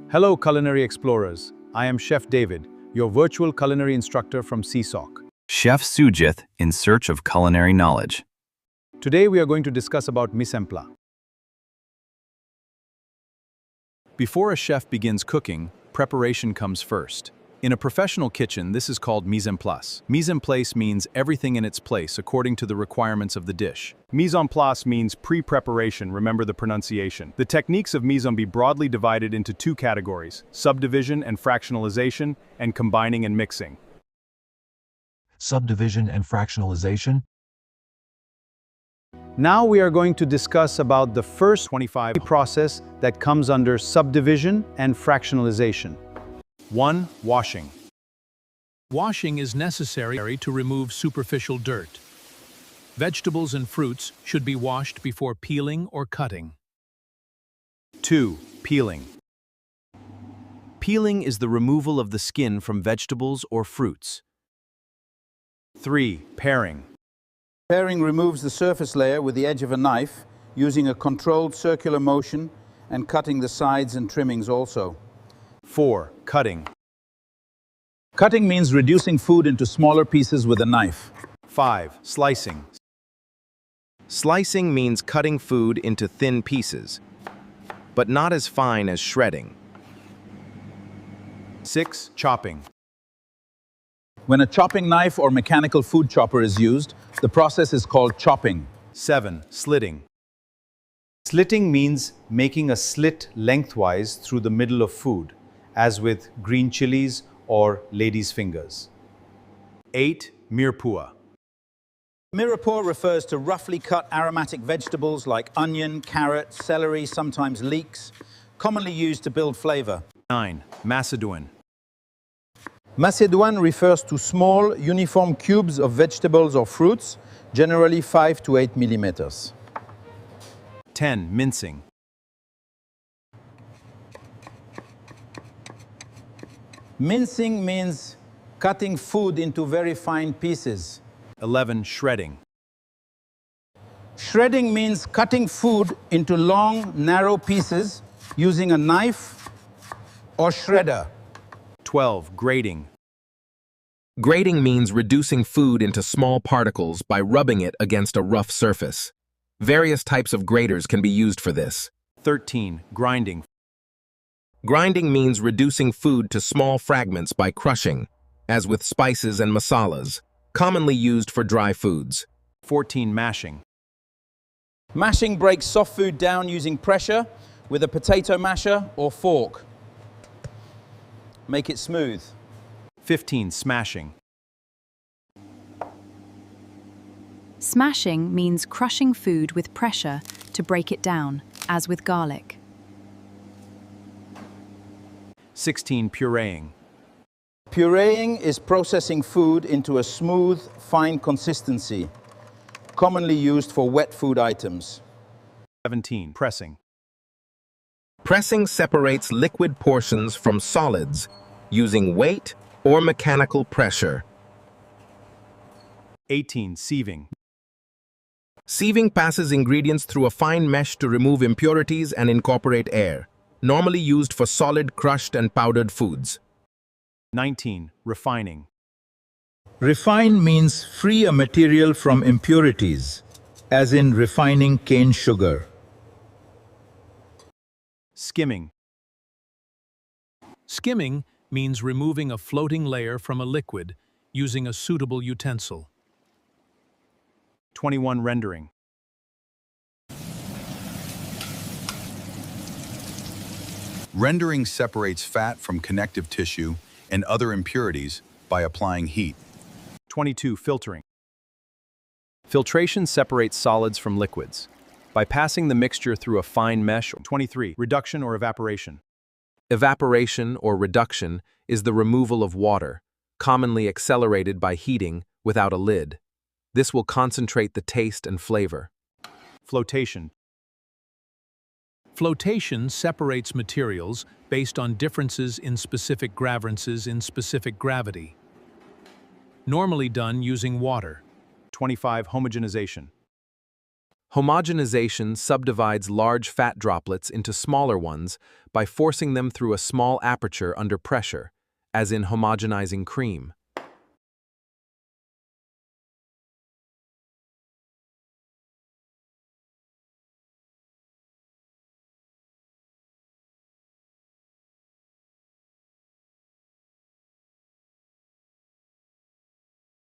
Hello, culinary explorers. I am Chef David, your virtual culinary instructor from CISOCK. Chef Sujith in search of culinary knowledge. Today we are going to discuss about mise en place. Before a chef begins cooking, preparation comes first. In a professional kitchen, this is called mise en place. Mise en place means everything in its place according to the requirements of the dish. Mise en place means pre-preparation, remember the pronunciation. The techniques of mise en be broadly divided into two categories: subdivision and fractionalization, and combining and mixing. Subdivision and Fractionalization. Now we are going to discuss about the first 25 process that comes under subdivision and fractionalization. 1. Washing. Washing is necessary to remove superficial dirt. Vegetables and fruits should be washed before peeling or cutting. 2. Peeling. Peeling is the removal of the skin from vegetables or fruits. 3. Paring. Paring removes the surface layer with the edge of a knife using a controlled circular motion and cutting the sides and trimmings also. 4. Cutting. Cutting means reducing food into smaller pieces with a knife. 5. Slicing. Slicing means cutting food into thin pieces, but not as fine as shredding. 6. Chopping. When a chopping knife or mechanical food chopper is used, the process is called chopping. 7. Slitting. Slitting means making a slit lengthwise through the middle of food, as with green chilies or lady's fingers. 8. Mirepoix. Mirepoix refers to roughly cut aromatic vegetables like onion, carrot, celery, sometimes leeks, commonly used to build flavor. 9. Macédoine. Macédoine refers to small, uniform cubes of vegetables or fruits, generally 5 to 8 millimeters. 10. Mincing. Mincing means cutting food into very fine pieces. 11. Shredding. Shredding means cutting food into long, narrow pieces using a knife or shredder. 12. Grating. Grating means reducing food into small particles by rubbing it against a rough surface. Various types of graters can be used for this. 13. Grinding. Grinding means reducing food to small fragments by crushing, as with spices and masalas, commonly used for dry foods. 14. Mashing. Mashing breaks soft food down using pressure with a potato masher or fork. Make it smooth. 15. Smashing. Smashing means crushing food with pressure to break it down, as with garlic. 16. Pureeing. Pureeing is processing food into a smooth, fine consistency, commonly used for wet food items. 17. Pressing. Pressing separates liquid portions from solids using weight or mechanical pressure. 18. Sieving. Sieving passes ingredients through a fine mesh to remove impurities and incorporate air, normally used for solid, crushed, and powdered foods. 19. Refining. Refine means free a material from impurities, as in refining cane sugar. Skimming. Skimming means removing a floating layer from a liquid using a suitable utensil. 21. Rendering. Rendering separates fat from connective tissue and other impurities by applying heat. 22. Filtering. Filtration separates solids from liquids by passing the mixture through a fine mesh. 23. Reduction or evaporation. Evaporation or reduction is the removal of water, commonly accelerated by heating without a lid. This will concentrate the taste and flavor. Flotation. Flotation separates materials based on differences in specific gravitances in specific gravity. Normally done using water. 25. Homogenization. Homogenization subdivides large fat droplets into smaller ones by forcing them through a small aperture under pressure, as in homogenizing cream.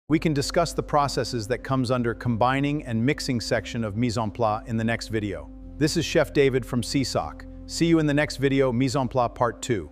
We can discuss the processes that comes under combining and mixing section of mise en place in the next video. This is Chef David from CISOCK. See you in the next video, Mise en Place Part 2.